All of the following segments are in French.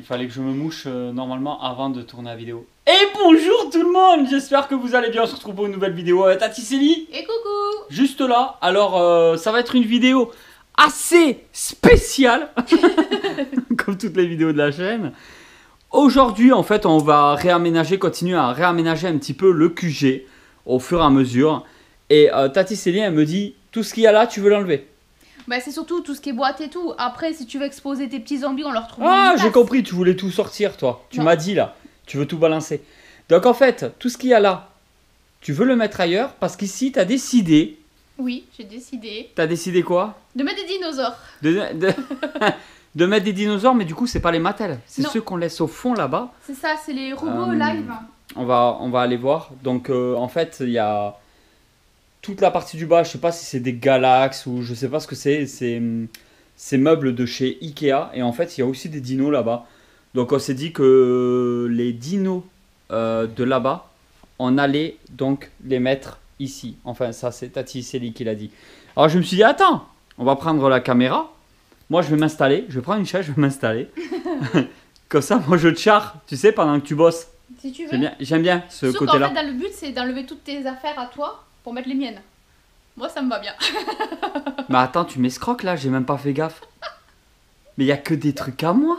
fallait que je me mouche normalement avant de tourner la vidéo. Et bonjour tout le monde, j'espère que vous allez bien. On se retrouve pour une nouvelle vidéo avec Tati Célie. Et coucou. Juste là, alors ça va être une vidéo assez spéciale, comme toutes les vidéos de la chaîne. Aujourd'hui en fait on va continuer à réaménager un petit peu le QG au fur et à mesure. Et Tati Célie elle me dit, tout ce qu'il y a là tu veux l'enlever? Bah c'est surtout tout ce qui est boîte et tout. Après si tu veux exposer tes petits zombies on leur trouve Ah j'ai compris, tu voulais tout sortir toi. Tu m'as dit là, tu veux tout balancer. Donc en fait, tout ce qu'il y a là, tu veux le mettre ailleurs parce qu'ici tu as décidé... Oui, j'ai décidé. T'as décidé quoi? De mettre des dinosaures. De mettre des dinosaures, mais du coup c'est pas les Mattel. C'est ceux qu'on laisse au fond là-bas. C'est ça, c'est les robots live. On va aller voir. Donc en fait il y a... toute la partie du bas, je sais pas si c'est des Galax ou je sais pas ce que c'est. C'est meubles de chez Ikea. Et en fait, il y a aussi des dinos là-bas. Donc on s'est dit que les dinos de là-bas, on allait donc les mettre ici. Enfin, ça c'est Tati Célie qui l'a dit. Alors je me suis dit, attends, on va prendre la caméra. Moi je vais m'installer. Je vais prendre une chaise, je vais m'installer. Comme ça, moi je te charre, tu sais, pendant que tu bosses. Si tu veux. J'aime bien ce côté-là. En fait, le but c'est d'enlever toutes tes affaires à toi pour mettre les miennes. Moi ça me va bien. Mais attends, tu m'escroques là, j'ai même pas fait gaffe. Mais il y a que des trucs à moi.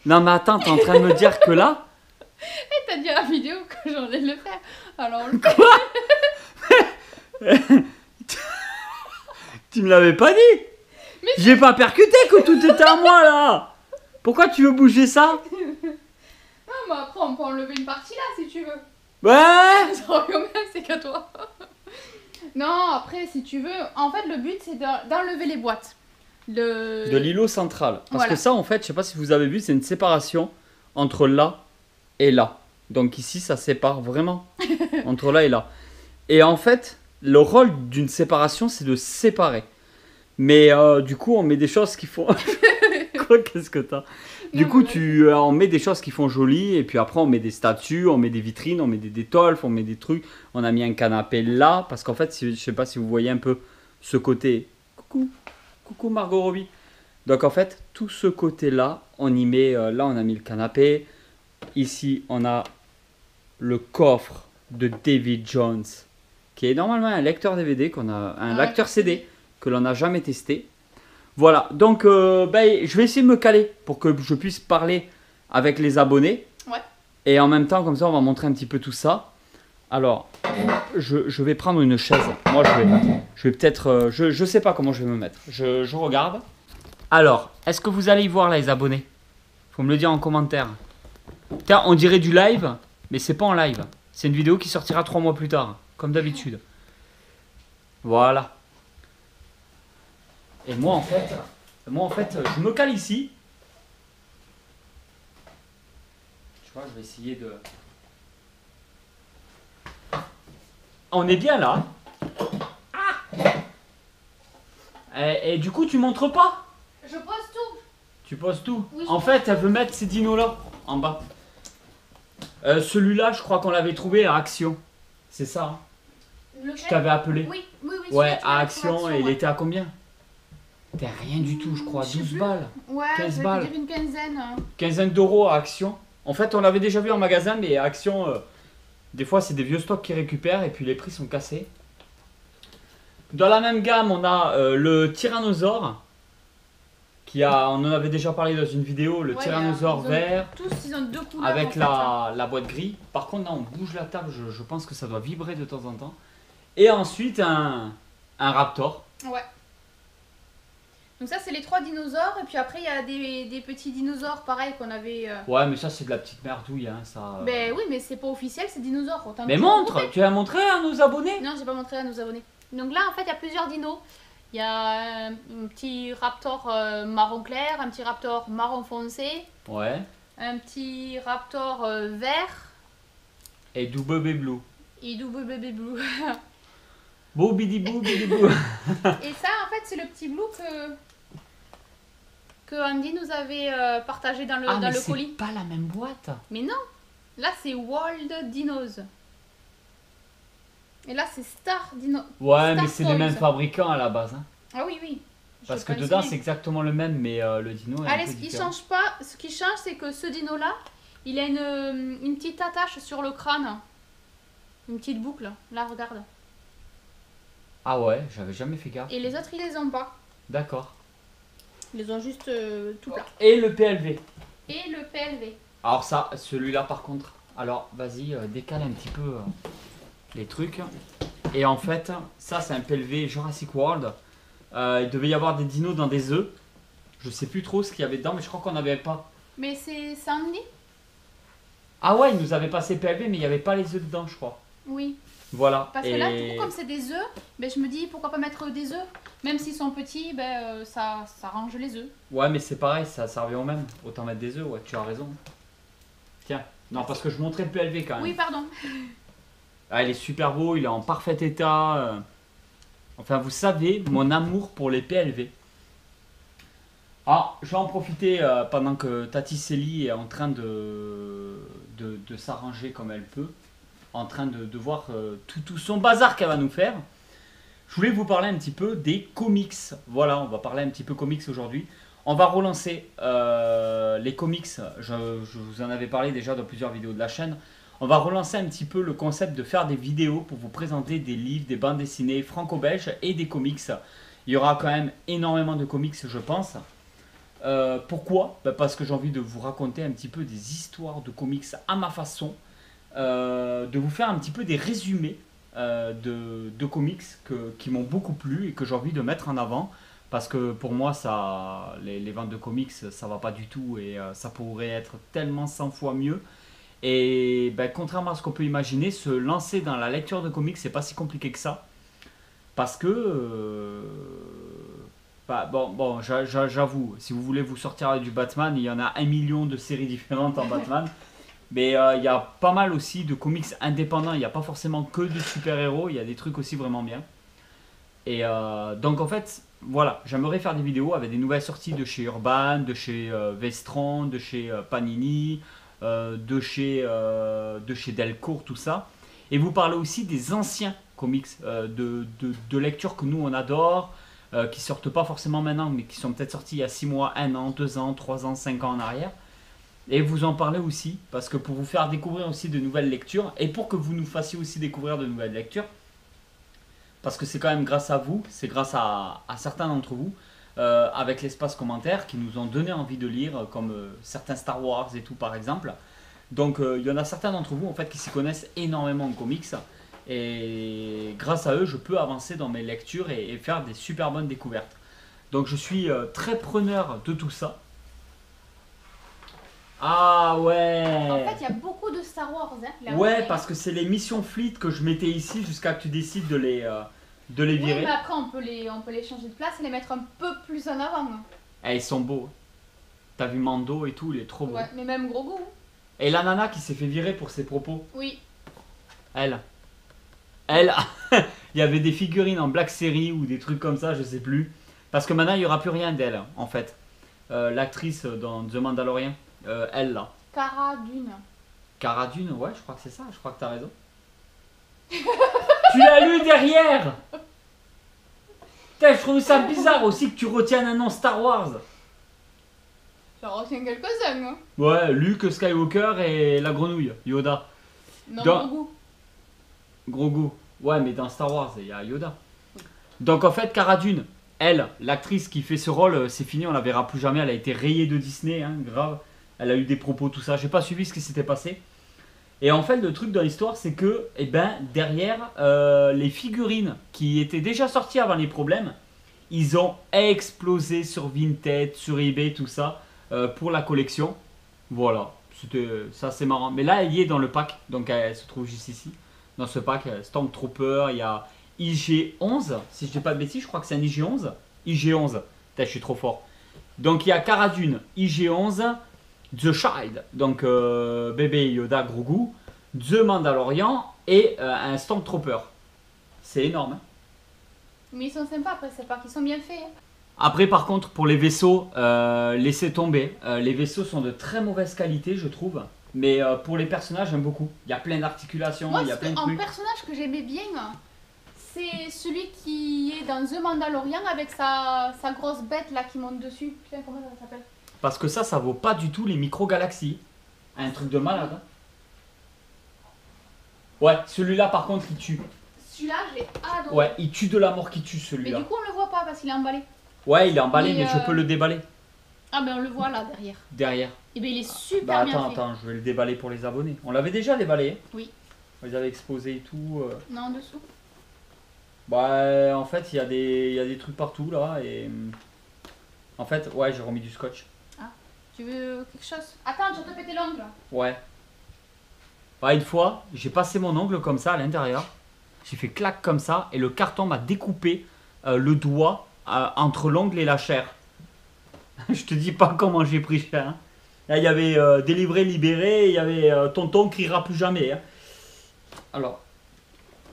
Non mais attends, t'es en train de me dire que là... Et t'as dit à la vidéo que j'en ai le faire. Alors on le fait. Tu me l'avais pas dit. Mais j'ai pas percuté que tout était à moi là. Pourquoi tu veux bouger ça? Non mais après on peut enlever une partie là si tu veux. Ouais. Ça quand même, c'est qu'à toi. Non, après, si tu veux, en fait, le but, c'est d'enlever les boîtes. De l'îlot central. Parce voilà. que ça, en fait, je sais pas si vous avez vu, c'est une séparation entre là et là. Donc ici, ça sépare vraiment entre là et là. Et en fait, le rôle d'une séparation, c'est de séparer. Mais du coup, on met des choses qui font... Quoi, qu'est-ce que t'as? Du coup, on met des choses qui font joli, et puis après, on met des statues, on met des vitrines, on met des détolfs, on met des trucs. On a mis un canapé là, parce qu'en fait, je sais pas si vous voyez un peu ce côté. Coucou Margot Robbie. Donc en fait, tout ce côté-là, on y met, là, on a mis le canapé. Ici, on a le coffre de David Jones, qui est normalement un lecteur DVD, un lecteur CD, que l'on n'a jamais testé. Voilà, donc je vais essayer de me caler pour que je puisse parler avec les abonnés. Ouais. Et en même temps, comme ça, on va montrer un petit peu tout ça. Alors, je vais prendre une chaise. Moi, je vais peut-être... je sais pas comment je vais me mettre. Je regarde. Alors, est-ce que vous allez y voir, là, les abonnés? Faut me le dire en commentaire. Tiens, on dirait du live, mais c'est pas en live. C'est une vidéo qui sortira 3 mois plus tard, comme d'habitude. Voilà. Et moi en fait, je me cale ici. Je crois que je vais essayer de... On est bien là. Et du coup, tu montres pas? Je pose tout. Tu poses tout? Oui, en fait, elle veut mettre ces dinos là, en bas. Celui-là, je crois qu'on l'avait trouvé à Action. C'est ça, hein? Je t'avais appelé. Oui. Ouais, à Action, et il était à combien? T'es rien du tout, je crois. 12 balles. Ouais, 15 balles. Dire une quinzaine. Quinzaine d'euros à Action. En fait, on l'avait déjà vu en magasin, mais à Action, des fois, c'est des vieux stocks qu'ils récupèrent et puis les prix sont cassés. Dans la même gamme, on a le Tyrannosaure. On en avait déjà parlé dans une vidéo. Le Tyrannosaure vert. Tous, ils ont deux couleurs. Avec la boîte gris. Par contre, là, on bouge la table. Je pense que ça doit vibrer de temps en temps. Et ensuite, un Raptor. Ouais. Donc ça c'est les 3 dinosaures et puis après il y a des petits dinosaures pareil qu'on avait... Ouais mais ça c'est de la petite merdouille hein, ça... Ben oui mais c'est pas officiel, c'est dinosaures. Mais montre, tu as montré à nos abonnés? Non j'ai pas montré à nos abonnés. Donc là en fait il y a plusieurs dinos. Il y a un petit raptor marron clair, un petit raptor marron foncé. Ouais. Un petit raptor vert. Et du bébé blue. Et du bébé blue. Bou bidi bou bidi bou. Et ça en fait c'est le petit blue que Andy nous avait partagé dans le, dans le colis. C'est pas la même boîte. Mais non, là c'est World Dinos. Et là c'est Star Dino. Ouais, Star mais c'est les mêmes fabricants à la base. Hein. Ah oui, oui. Parce Je que vais pas dedans, essayer. c'est exactement le même, mais le dino est un Allez, peu ce qui différent. change pas, ce qui change, c'est que ce dino-là, il a une petite attache sur le crâne. Une petite boucle. Là, regarde. Ah ouais, j'avais jamais fait gaffe. Et les autres, ils les ont pas. D'accord. Ils les ont juste tout plat. Et le PLV. Et le PLV. Alors ça, celui-là par contre, alors vas-y, décale un petit peu les trucs. Et en fait, ça c'est un PLV Jurassic World. Il devait y avoir des dinos dans des œufs. Je sais plus trop ce qu'il y avait dedans, mais je crois qu'on n'avait pas. Mais c'est Sandy? Ah ouais, il nous avait passé PLV, mais il n'y avait pas les œufs dedans, je crois. Oui. Voilà. Parce que là, du coup, comme c'est des œufs, ben, je me dis pourquoi pas mettre des œufs. Même s'ils sont petits, ben, ça range les œufs. Ouais, mais c'est pareil, ça revient au même. Autant mettre des œufs, ouais, tu as raison. Tiens, non, parce que je montrais le PLV quand même. Oui, pardon. Ah, il est super beau, il est en parfait état. Enfin, vous savez, mon amour pour les PLV. Alors, je vais en profiter pendant que Tati Célie est en train de s'arranger comme elle peut, en train de voir tout son bazar qu'elle va nous faire. Je voulais vous parler un petit peu des comics. Voilà, on va parler un petit peu comics aujourd'hui. On va relancer les comics. Je vous en avais parlé déjà dans plusieurs vidéos de la chaîne. On va relancer un petit peu le concept de faire des vidéos pour vous présenter des livres, des bandes dessinées franco-belges et des comics. Il y aura quand même énormément de comics, je pense. Pourquoi? Parce que j'ai envie de vous raconter un petit peu des histoires de comics à ma façon, de vous faire un petit peu des résumés de comics qui m'ont beaucoup plu et que j'ai envie de mettre en avant, parce que pour moi les ventes de comics ça va pas du tout et ça pourrait être tellement 100 fois mieux. Et contrairement à ce qu'on peut imaginer, se lancer dans la lecture de comics c'est pas si compliqué que ça, parce que bon, j'avoue, si vous voulez vous sortir du Batman, il y en a 1 million de séries différentes en Batman. Mais il y a pas mal aussi de comics indépendants. Il n'y a pas forcément que de super-héros. Il y a des trucs aussi vraiment bien. Et donc en fait, voilà, j'aimerais faire des vidéos avec des nouvelles sorties de chez Urban, de chez Vestron, de chez Panini, de chez Delcourt, tout ça. Et vous parler aussi des anciens comics de lecture que nous on adore. Qui sortent pas forcément maintenant, mais qui sont peut-être sortis il y a 6 mois, 1 an, 2 ans, 3 ans, 5 ans en arrière. Et vous en parler aussi, parce que pour vous faire découvrir aussi de nouvelles lectures, et pour que vous nous fassiez aussi découvrir de nouvelles lectures, parce que c'est quand même grâce à vous, c'est grâce à certains d'entre vous, avec l'espace commentaire, qui nous ont donné envie de lire, comme certains Star Wars et tout par exemple. Donc il y en a certains d'entre vous en fait qui s'y connaissent énormément en comics, et grâce à eux je peux avancer dans mes lectures et faire des super bonnes découvertes. Donc je suis très preneur de tout ça. Ah ouais. En fait, il y a beaucoup de Star Wars. Hein, là, Ouais, parce que c'est les missions fleet que je mettais ici jusqu'à que tu décides de les Oui, virer. mais après, on peut les changer de place et les mettre un peu plus en avant. Eh, ils sont beaux. T'as vu Mando et tout, il est trop beau. Ouais, mais même gros goût. Et la nana qui s'est fait virer pour ses propos, Oui. elle, il y avait des figurines en Black Series ou des trucs comme ça, je sais plus. Parce que maintenant, il n'y aura plus rien d'elle, en fait. L'actrice dans The Mandalorian, elle là. Cara Dune. Cara Dune, ouais, je crois que c'est ça, je crois que t'as raison. Tu l'as lu derrière. Putain, je trouve ça bizarre aussi que tu retiennes un nom Star Wars. J'en retiens quelques-uns. Hein. Ouais, Luke Skywalker et la grenouille, Yoda. Non, Dans- gros goût. Gros goût. Ouais, mais dans Star Wars, il y a Yoda. Donc en fait, Cara Dune, elle, l'actrice qui fait ce rôle, c'est fini, on la verra plus jamais. Elle a été rayée de Disney, hein, grave. Elle a eu des propos, tout ça. J'ai pas suivi ce qui s'était passé. Et en fait, le truc dans l'histoire, c'est que, derrière, les figurines qui étaient déjà sorties avant les problèmes, ils ont explosé sur Vinted, sur eBay, tout ça, pour la collection. Voilà, ça c'est marrant. Mais là, elle y est dans le pack, donc elle se trouve juste ici. Dans ce pack, Stormtrooper, il y a IG-11, si je dis pas de bêtises, je crois que c'est un IG-11. IG-11, putain, je suis trop fort. Donc il y a Cara Dune, IG-11, The Child, donc bébé Yoda Grogu, The Mandalorian et un Stormtrooper. C'est énorme. Hein. Mais ils sont sympas après, c'est pas qu'ils sont bien faits. Hein. Après, par contre, pour les vaisseaux, laissez tomber. Les vaisseaux sont de très mauvaise qualité, je trouve. Mais pour les personnages, j'aime beaucoup. Il y a plein d'articulations, Moi, il y a plein de un trucs. personnage que j'aimais bien, c'est celui qui est dans The Mandalorian avec sa grosse bête là qui monte dessus. Putain, comment ça s'appelle? Parce que ça vaut pas du tout les micro-galaxies. Un truc de malade. Hein. Ouais, celui-là par contre il tue. Celui-là, j'ai adoré. Ouais, il tue de la mort qui tue Mais celui-là. du coup, on le voit pas parce qu'il est emballé. Ouais, il est emballé, Mais, mais je peux le déballer. Ah, ben on le voit là derrière. Derrière. Et ben il est super Bah bien attends, fait. attends, je vais le déballer pour les abonnés. On l'avait déjà déballé. Oui. On les avait exposés et tout. Non, en dessous. Bah en fait, il y a des trucs partout là et... En fait, ouais, j'ai remis du scotch. Tu veux quelque chose? Attends, je vais te péter l'ongle. Ouais. Bah une fois, j'ai passé mon ongle comme ça à l'intérieur. J'ai fait clac comme ça et le carton m'a découpé le doigt entre l'ongle et la chair. Je te dis pas comment j'ai pris cher. Hein. Là, il y avait délivré, libéré, il y avait tonton qui criera plus jamais. Hein. Alors,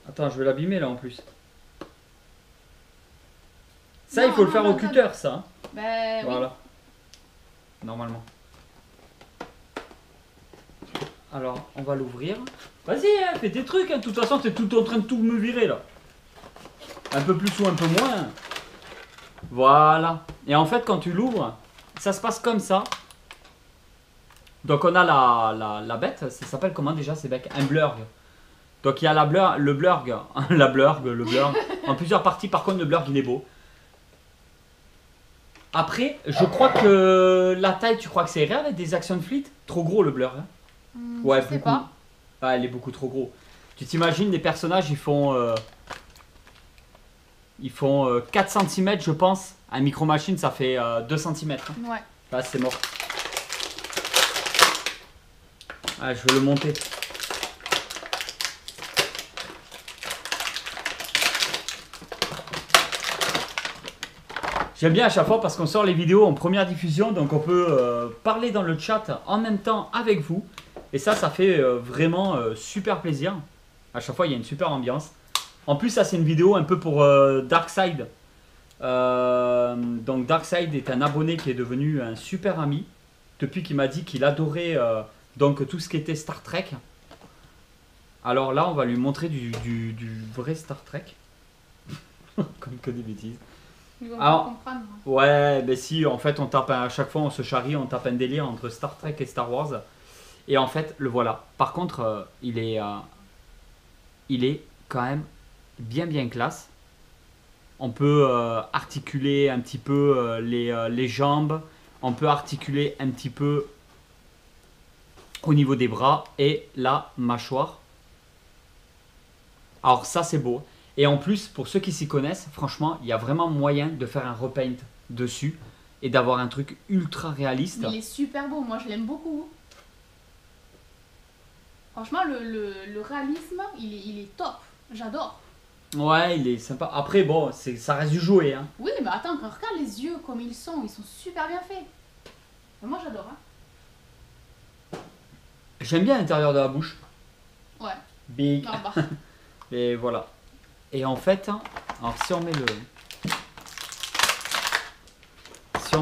attends, je vais l'abîmer là en plus. Ça, Non, il faut le non, faire non, au cutter, ça. Hein. Ben oui. Voilà. Normalement. Alors, on va l'ouvrir. Vas-y, hein, fais tes trucs. Hein. De toute façon, t'es tout en train de tout me virer là. Un peu plus ou un peu moins. Voilà. Et en fait, quand tu l'ouvres, ça se passe comme ça. Donc, on a la bête. Ça s'appelle comment déjà ces becs? Un blurg. Donc, il y a le blurg. La blurg, le blurg. En plusieurs parties, par contre, le blurg, il est beau. Après, je crois que la taille, tu crois que c'est réel avec des Action Fleet? Trop gros le blur. Hein. Ouais, je sais beaucoup. pas. Ah, il est beaucoup trop gros. Tu t'imagines des personnages, ils font 4 cm, je pense. Un micro machine, ça fait 2 cm. Hein. Ouais. Là, c'est mort. Ah, je vais le monter. J'aime bien à chaque fois parce qu'on sort les vidéos en première diffusion, donc on peut parler dans le chat en même temps avec vous. Et ça fait vraiment super plaisir. À chaque fois, il y a une super ambiance. En plus, ça c'est une vidéo un peu pour Darkside. Donc Darkside est un abonné qui est devenu un super ami. Depuis qu'il m'a dit qu'il adorait donc tout ce qui était Star Trek. Alors là, on va lui montrer du vrai Star Trek. Comme que des bêtises. Ils vont Alors, pas comprendre. Ouais, ben si, en fait, on tape à chaque fois, on se charrie, on tape un délire entre Star Trek et Star Wars. Et en fait, le voilà. Par contre, il est quand même bien classe. On peut articuler un petit peu les jambes. On peut articuler un petit peu au niveau des bras et la mâchoire. Alors ça, c'est beau. Et en plus, pour ceux qui s'y connaissent, franchement, il y a vraiment moyen de faire un repaint dessus et d'avoir un truc ultra réaliste. Mais il est super beau, moi je l'aime beaucoup. Franchement, le réalisme, il est top. J'adore. Ouais, il est sympa. Après, bon, ça reste du jouet. Hein. Oui, mais attends, regarde les yeux comme ils sont super bien faits. Moi j'adore. Hein. J'aime bien l'intérieur de la bouche. Ouais. Big. Non, bah. Et voilà. Et en fait, hein, alors si on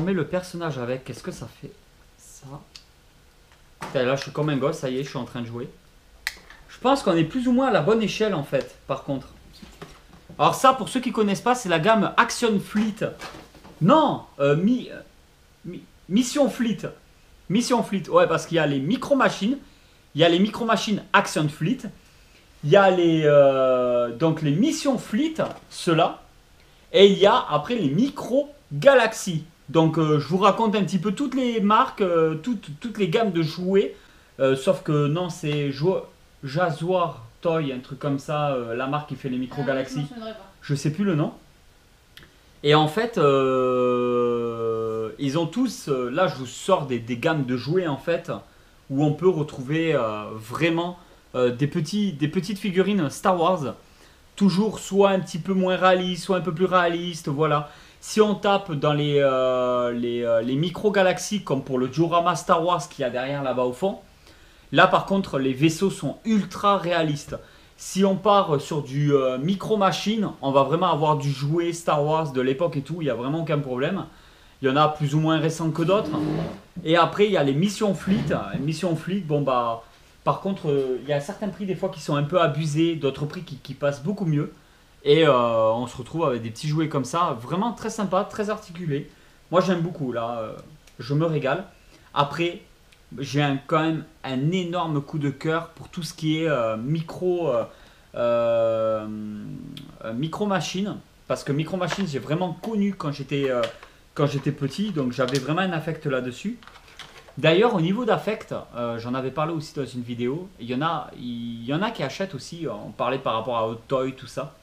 met le personnage avec, qu'est-ce que ça fait? Ça. Putain, là, je suis comme un gosse, ça y est, je suis en train de jouer. Je pense qu'on est plus ou moins à la bonne échelle, en fait, par contre. Alors ça, pour ceux qui connaissent pas, c'est la gamme Action Fleet. Non, Mission Fleet. Mission Fleet, ouais, parce qu'il y a les micro-machines. Il y a les micro-machines Action Fleet. Il y a donc les missions Fleet, ceux-là. Et il y a après les micro Galaxy. Donc je vous raconte un petit peu toutes les marques, toutes les gammes de jouets. Sauf que non, c'est Jaguar Toy, un truc comme ça, la marque qui fait les micro Galaxy. Je sais plus le nom. Et en fait, ils ont tous, là je vous sors des gammes de jouets en fait, où on peut retrouver vraiment des petites figurines Star Wars, toujours soit un petit peu moins réalistes, soit un peu plus réalistes, voilà. Si on tape dans les micro-galaxies, comme pour le diorama Star Wars qu'il y a derrière là-bas au fond, là par contre les vaisseaux sont ultra réalistes. Si on part sur du micro-machine, on va vraiment avoir du jouet Star Wars de l'époque et tout, il n'y a vraiment aucun problème. Il y en a plus ou moins récents que d'autres. Et après il y a les missions Fleet. Missions Fleet, bon bah... Par contre, il y a certains prix des fois qui sont un peu abusés, d'autres prix qui passent beaucoup mieux. Et on se retrouve avec des petits jouets comme ça, vraiment très sympa, très articulé. Moi j'aime beaucoup là, je me régale. Après, j'ai quand même un énorme coup de cœur pour tout ce qui est micro machine. Parce que micro machine, j'ai vraiment connu quand j'étais petit, donc j'avais vraiment un affect là-dessus. D'ailleurs, au niveau d'affect, j'en avais parlé aussi dans une vidéo. Il y en a qui achètent aussi. On parlait par rapport à Hot Toy, tout ça.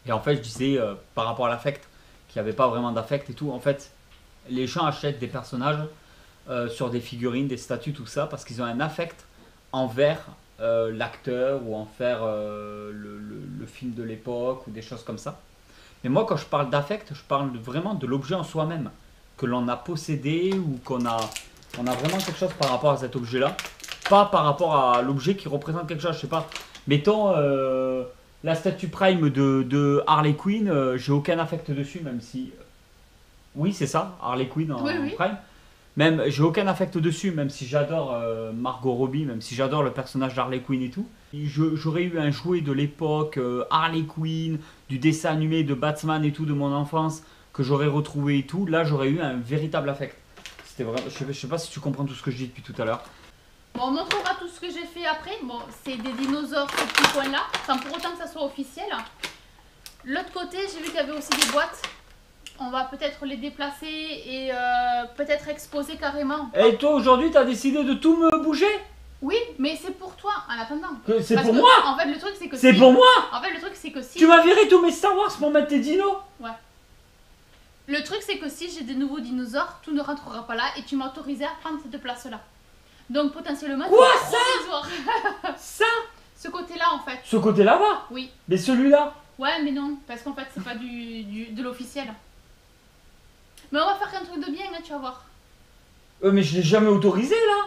Et en fait, je disais par rapport à l'affect qu'il n'y avait pas vraiment d'affect et tout. En fait, les gens achètent des personnages sur des figurines, des statues, tout ça, parce qu'ils ont un affect envers l'acteur ou envers le film de l'époque ou des choses comme ça. Mais moi, quand je parle d'affect, je parle vraiment de l'objet en soi-même, que l'on a possédé ou qu'on a vraiment quelque chose par rapport à cet objet-là. Pas par rapport à l'objet qui représente quelque chose, je sais pas. Mettons la statue Prime de Harley Quinn, j'ai aucun affect dessus, même si... Oui, c'est ça, Harley Quinn en Prime. Même, j'ai aucun affect dessus, même si j'adore Margot Robbie, même si j'adore le personnage d'Harley Quinn et tout. J'aurais eu un jouet de l'époque, Harley Quinn, du dessin animé de Batman et tout, de mon enfance, que j'aurais retrouvé et tout. Là, j'aurais eu un véritable affect. C'était vraiment, je sais pas si tu comprends tout ce que je dis depuis tout à l'heure. Bon, on montrera tout ce que j'ai fait après. Bon, c'est des dinosaures, ce petit coin-là, sans pour autant que ça soit officiel. L'autre côté, j'ai vu qu'il y avait aussi des boîtes. On va peut-être les déplacer et peut-être exposer carrément. Et toi, aujourd'hui, t'as décidé de tout me bouger? Oui, mais c'est pour toi en attendant. C'est pour moi? En fait, le truc, c'est que c'est pour moi? En fait, le truc, c'est que si... Tu m'as viré tous mes Star Wars pour mettre tes dinos? Ouais. Le truc, c'est que si j'ai de nouveaux dinosaures, tout ne rentrera pas là et tu m'as autorisé à prendre cette place-là. Donc, potentiellement... Quoi, ça? Ça? Ce côté-là, en fait. Ce côté-là-bas? Oui. Mais celui-là? Ouais, mais non, parce qu'en fait, c'est pas de l'officiel. Mais on va faire un truc de bien, là, tu vas voir. Mais je l'ai jamais autorisé, là.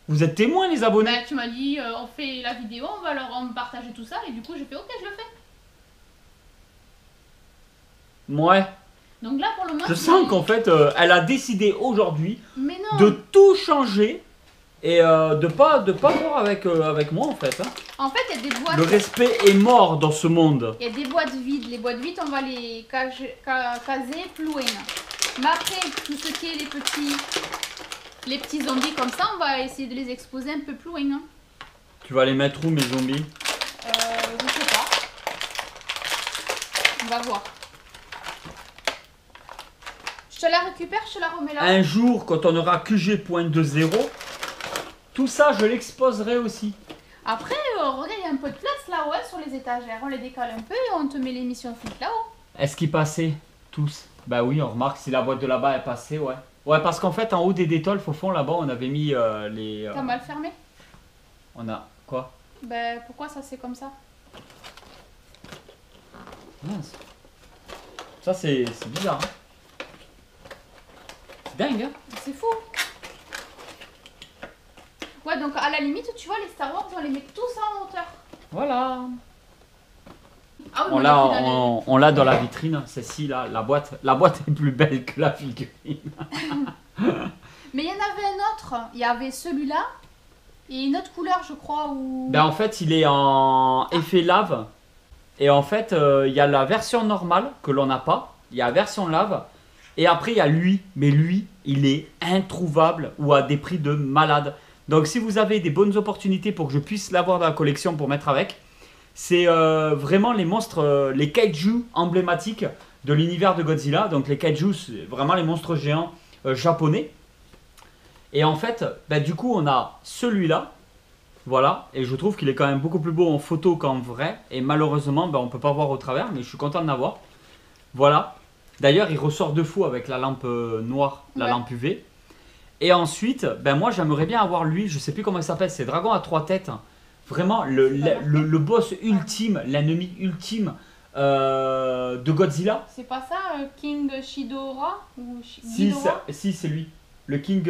Vous êtes témoins, les abonnés. Bah, tu m'as dit, on fait la vidéo, on va leur partager tout ça, et du coup, j'ai fait, ok, je le fais. Ouais. Donc là, pour le moment... Je sens qu'en fait, elle a décidé aujourd'hui de tout changer et de pas voir avec moi, en fait. Hein. En fait, il y a des boîtes... Le respect est mort dans ce monde. Il y a des boîtes vides. Les boîtes vides, on va les caser plus loin. Mais après, tout ce qui est les petits zombies comme ça, on va essayer de les exposer un peu plus loin. Hein. Tu vas les mettre où, mes zombies? Je sais pas. On va voir. Je te la récupère, je te la remets là. Un jour, quand on aura QG.20, tout ça, je l'exposerai aussi. Après, regarde, il y a un peu de place là, ouais, sur les étagères. On les décale un peu et on te met l'émission fixe là-haut. Est-ce qu'ils passaient tous? Bah oui, on remarque si la boîte de là-bas est passée, ouais. Ouais, parce qu'en fait, en haut des détolfs, au fond, là-bas, on avait mis les... T'as mal fermé? On a... Quoi? Bah, pourquoi ça c'est comme ça? Mince. Ça, c'est bizarre. Hein. C'est dingue, hein. C'est fou. Ouais, donc à la limite, tu vois, les Star Wars, on les met tous en hauteur. Voilà. Ah oui, on l'a dans la vitrine, celle-ci là, la boîte est plus belle que la figurine. Mais il y en avait un autre, il y avait celui-là et une autre couleur je crois où... Ben en fait il est en effet lave et en fait il y a la version normale que l'on n'a pas, il y a la version lave et après il y a lui, mais lui il est introuvable ou à des prix de malade. Donc si vous avez des bonnes opportunités pour que je puisse l'avoir dans la collection pour mettre avec, c'est vraiment les monstres, les kaiju emblématiques de l'univers de Godzilla. Donc les kaiju, c'est vraiment les monstres géants japonais. Et en fait, bah, du coup, on a celui-là. Voilà. Et je trouve qu'il est quand même beaucoup plus beau en photo qu'en vrai. Et malheureusement, bah, on ne peut pas voir au travers. Mais je suis content de l'avoir. Voilà. D'ailleurs, il ressort de fou avec la lampe noire, la lampe UV. Et ensuite, ben moi, j'aimerais bien avoir lui. Je ne sais plus comment il s'appelle. C'est Dragon à 3 têtes. Vraiment, le boss ultime, l'ennemi ultime de Godzilla. C'est pas ça, King Ghidorah ou Si, c'est lui, le King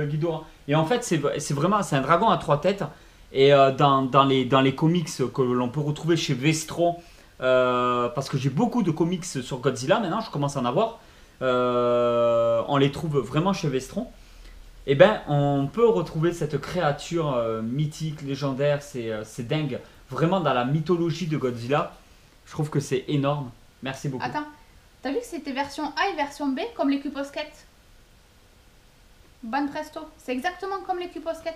Ghidorah. Et en fait, c'est vraiment, c'est un dragon à 3 têtes. Et dans les comics que l'on peut retrouver chez Vestron, parce que j'ai beaucoup de comics sur Godzilla maintenant, je commence à en avoir. On les trouve vraiment chez Vestron. Et ben, on peut retrouver cette créature mythique, légendaire, c'est dingue. Vraiment dans la mythologie de Godzilla, Je trouve que c'est énorme. Merci beaucoup. Attends, t'as vu que c'était version A et version B, comme les Q-Posket? Ban Presto, c'est exactement comme les Q-Posket.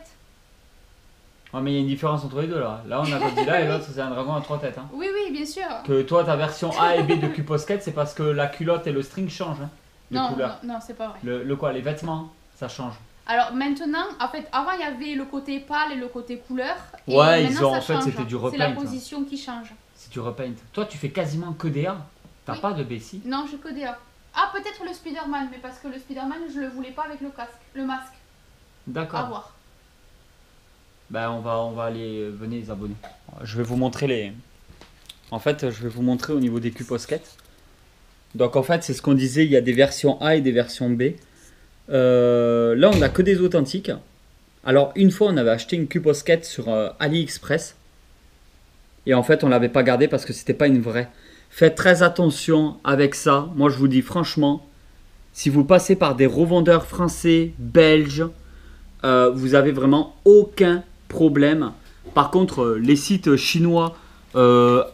Ouais, mais il y a une différence entre les deux là. Là, on a Godzilla et l'autre, c'est un dragon à 3 têtes. Hein. Oui, oui, bien sûr. Que toi, ta version A et B de Q-Posket, c'est parce que la culotte et le string changent hein, de Non, couleur. non, c'est pas vrai. Le quoi? Les vêtements, ça change. Alors maintenant, en fait, avant il y avait le côté pâle et le côté couleur. Et Ouais, maintenant, ça en fait, change. c'était du repaint. C'est la position qui change. C'est du repaint. Toi, tu fais quasiment que des A. T'as Oui. pas de B si? Non, j'ai que des A. Ah, peut-être le Spider-Man, mais parce que le Spider-Man, je le voulais pas avec le casque, le masque. À D'accord. voir. Ben, on va aller. Venez les abonnés. Je vais vous montrer les. En fait, je vais vous montrer au niveau des Q-Posket. Donc, en fait, c'est ce qu'on disait. Il y a des versions A et des versions B. Là, on n'a que des authentiques. Alors, une fois, on avait acheté une Q-Posket sur AliExpress. Et en fait, on l'avait pas gardée parce que c'était pas une vraie. Faites très attention avec ça. Moi, je vous dis franchement, si vous passez par des revendeurs français, belges, vous avez vraiment aucun problème. Par contre, les sites chinois,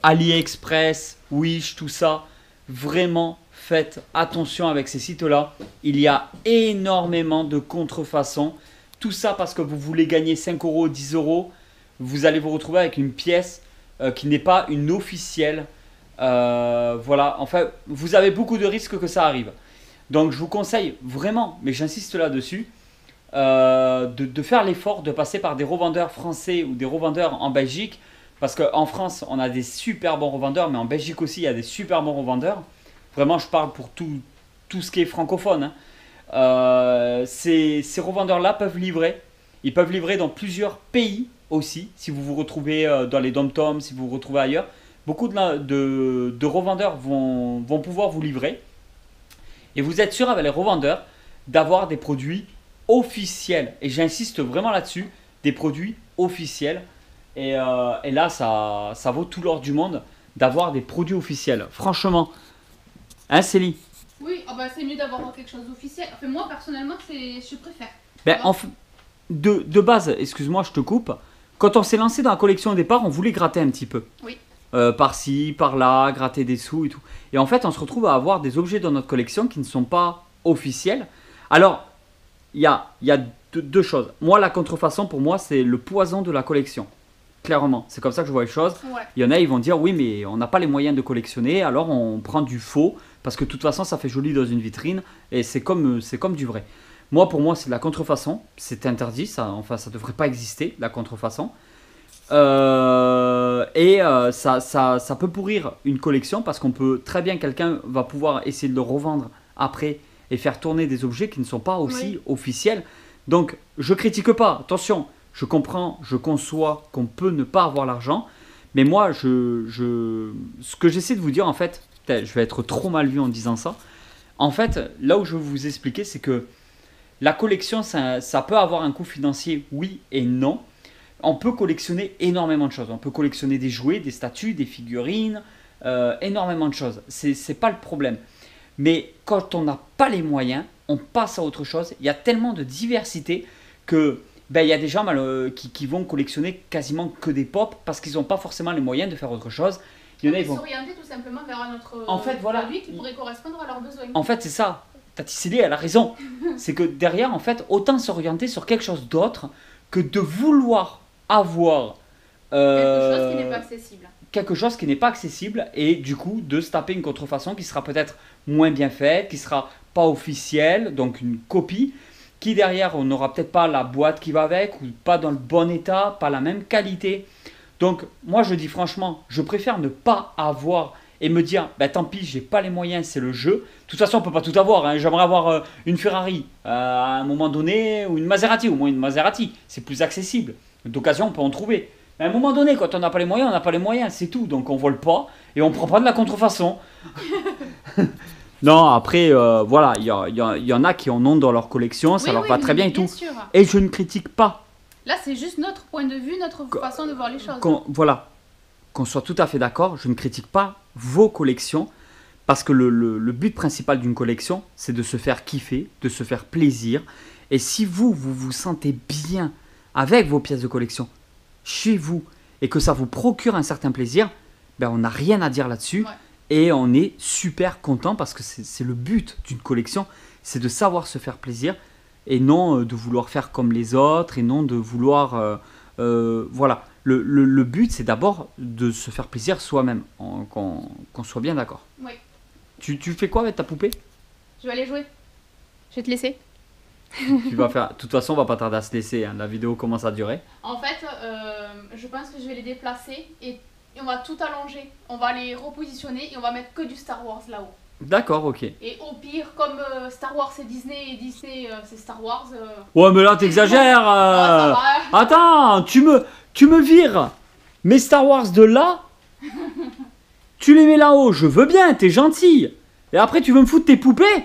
AliExpress, Wish, tout ça, vraiment faites attention avec ces sites-là. Il y a énormément de contrefaçons. Tout ça parce que vous voulez gagner 5 €, 10 €. Vous allez vous retrouver avec une pièce qui n'est pas une officielle. Voilà, enfin, vous avez beaucoup de risques que ça arrive. Donc, je vous conseille vraiment, mais j'insiste là-dessus, de faire l'effort de passer par des revendeurs français ou des revendeurs en Belgique. Parce qu'en France, on a des super bons revendeurs, mais en Belgique aussi, il y a des super bons revendeurs. Vraiment, je parle pour tout ce qui est francophone. Hein. Ces revendeurs-là peuvent livrer. Ils peuvent livrer dans plusieurs pays aussi, si vous vous retrouvez dans les dom-toms, si vous vous retrouvez ailleurs. Beaucoup de revendeurs vont pouvoir vous livrer. Et vous êtes sûr avec les revendeurs d'avoir des produits officiels. Et j'insiste vraiment là-dessus, des produits officiels. Et là, ça vaut tout l'or du monde d'avoir des produits officiels. Franchement, hein Célie? Oui, oh bah, c'est mieux d'avoir quelque chose d'officiel. Enfin, moi, personnellement, je préfère. Ben, de base, excuse-moi, je te coupe. Quand on s'est lancé dans la collection au départ, on voulait gratter un petit peu. Oui. Par-ci, par-là, gratter des sous et tout. Et en fait, on se retrouve à avoir des objets dans notre collection qui ne sont pas officiels. Alors, il y a deux choses. Moi, la contrefaçon, pour moi, c'est le poison de la collection. Clairement, c'est comme ça que je vois les choses. Ouais. Il y en a, ils vont dire, oui, mais on n'a pas les moyens de collectionner, alors on prend du faux, parce que de toute façon, ça fait joli dans une vitrine, et c'est comme du vrai. Moi, pour moi, c'est de la contrefaçon. C'est interdit, ça ne devrait pas exister, la contrefaçon. Ça peut pourrir une collection parce qu'on peut très bien, quelqu'un va pouvoir essayer de le revendre après et faire tourner des objets qui ne sont pas aussi officiels. Donc, je critique pas, attention, je comprends, je conçois qu'on peut ne pas avoir l'argent, mais moi, ce que j'essaie de vous dire, en fait, je vais être trop mal vu en disant ça. En fait, là où je veux vous expliquer, c'est que la collection, ça peut avoir un coût financier, oui et non. On peut collectionner énormément de choses. On peut collectionner des jouets, des statues, des figurines, énormément de choses. C'est pas le problème. Mais quand on n'a pas les moyens, on passe à autre chose. Il y a tellement de diversité que il y a des gens qui vont collectionner quasiment que des pop parce qu'ils n'ont pas forcément les moyens de faire autre chose. Il y en a, ils vont s'orienter tout simplement vers un autre produit qui pourrait correspondre à leurs besoins. En fait, c'est ça. Tati Célie, elle a raison. C'est que derrière, en fait, autant s'orienter sur quelque chose d'autre que de vouloir avoir quelque chose qui n'est pas accessible. Quelque chose qui n'est pas accessible et du coup de se taper une contrefaçon qui sera peut-être moins bien faite, qui sera pas officielle, donc une copie, qui derrière on n'aura peut-être pas la boîte qui va avec ou pas dans le bon état, pas la même qualité. Donc moi je dis franchement, je préfère ne pas avoir et me dire tant pis, j'ai pas les moyens, c'est le jeu. De toute façon, on peut pas tout avoir. Hein. J'aimerais avoir une Ferrari à un moment donné ou une Maserati, au moins une Maserati. C'est plus accessible. D'occasion, on peut en trouver. Mais à un moment donné, quand on n'a pas les moyens, on n'a pas les moyens, c'est tout. Donc on vole pas et on prend pas de la contrefaçon. Non, après, voilà, il y en a qui en ont dans leur collection, ça leur va très bien et tout. Sûr. Et je ne critique pas. Là, c'est juste notre point de vue, notre façon de voir les choses. Voilà, qu'on soit tout à fait d'accord, je ne critique pas vos collections parce que le but principal d'une collection, c'est de se faire kiffer, de se faire plaisir. Et si vous vous sentez bien avec vos pièces de collection, chez vous, et que ça vous procure un certain plaisir, ben, on n'a rien à dire là-dessus. Ouais. Et on est super content parce que c'est le but d'une collection, c'est de savoir se faire plaisir et non de vouloir faire comme les autres et non de vouloir... voilà, le but c'est d'abord de se faire plaisir soi-même, qu'on soit bien d'accord. Oui. Tu fais quoi avec ta poupée? Je vais aller jouer. Je vais te laisser. Tu vas faire... De toute façon, on va pas tarder à se laisser, hein. La vidéo commence à durer. En fait, je pense que je vais les déplacer et on va tout allonger. On va les repositionner et on va mettre que du Star Wars là-haut. D'accord, ok. Et au pire, comme Star Wars c'est Disney et Disney c'est Star Wars. Ouais, mais là, t'exagères. Ça va. Attends, tu me vires mes Star Wars de là. Tu les mets là-haut, je veux bien, t'es gentil. Et après, tu veux me foutre tes poupées?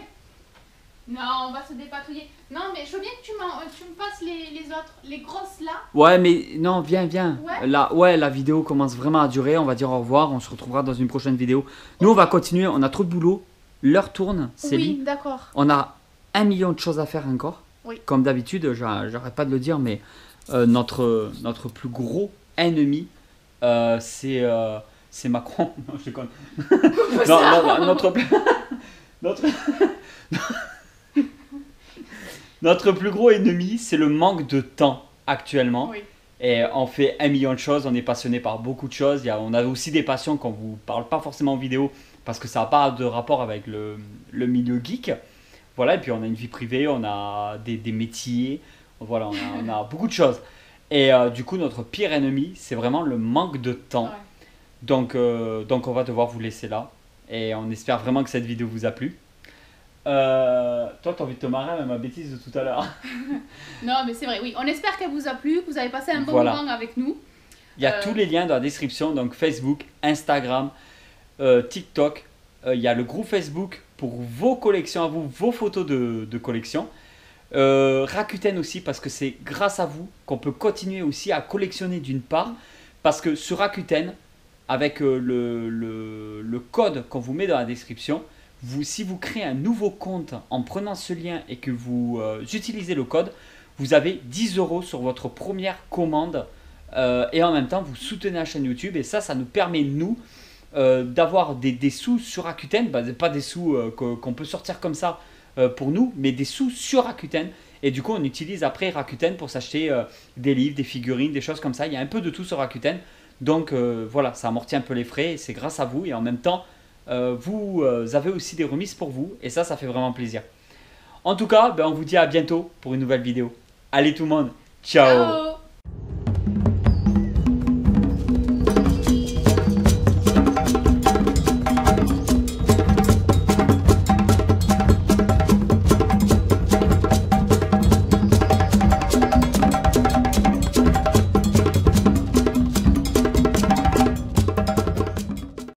Non, on va se dépatouiller. Non, mais je veux bien que tu me passes les autres, les grosses là. Ouais, mais non, viens. Ouais. Là, ouais, la vidéo commence vraiment à durer. On va dire au revoir. On se retrouvera dans une prochaine vidéo. Nous, on va continuer. On a trop de boulot. L'heure tourne, Céline. Oui, d'accord. On a 1 million de choses à faire encore. Oui. Comme d'habitude, j'arrête pas de le dire, mais notre plus gros ennemi, c'est Macron. Non, je déconne. Non, notre plus gros ennemi, c'est le manque de temps actuellement. Oui. Et on fait 1 million de choses, on est passionné par beaucoup de choses. On a aussi des passions qu'on ne vous parle pas forcément en vidéo parce que ça n'a pas de rapport avec le milieu geek. Voilà, et puis on a une vie privée, on a des métiers, voilà, on a beaucoup de choses. Et du coup, notre pire ennemi, c'est vraiment le manque de temps. Ouais. Donc on va devoir vous laisser là. Et on espère vraiment que cette vidéo vous a plu. Toi, t'as envie de te marrer à ma bêtise de tout à l'heure. Non, mais c'est vrai, oui. On espère qu'elle vous a plu, que vous avez passé un bon Voilà. moment avec nous. Il y a tous les liens dans la description, donc Facebook, Instagram, TikTok. Il y a le groupe Facebook pour vos collections à vous, vos photos de collection. Rakuten aussi, parce que c'est grâce à vous qu'on peut continuer aussi à collectionner d'une part. Parce que sur Rakuten, avec le code qu'on vous met dans la description, si vous créez un nouveau compte en prenant ce lien et que vous utilisez le code, vous avez 10 € sur votre première commande et en même temps vous soutenez la chaîne YouTube et ça nous permet nous d'avoir des sous sur Rakuten, pas des sous qu'on peut sortir comme ça pour nous, mais des sous sur Rakuten et du coup on utilise après Rakuten pour s'acheter des livres, des figurines, des choses comme ça. Il y a un peu de tout sur Rakuten, donc voilà, ça amortit un peu les frais et c'est grâce à vous et en même temps vous avez aussi des remises pour vous et ça fait vraiment plaisir. En tout cas, on vous dit à bientôt pour une nouvelle vidéo. Allez tout le monde, ciao.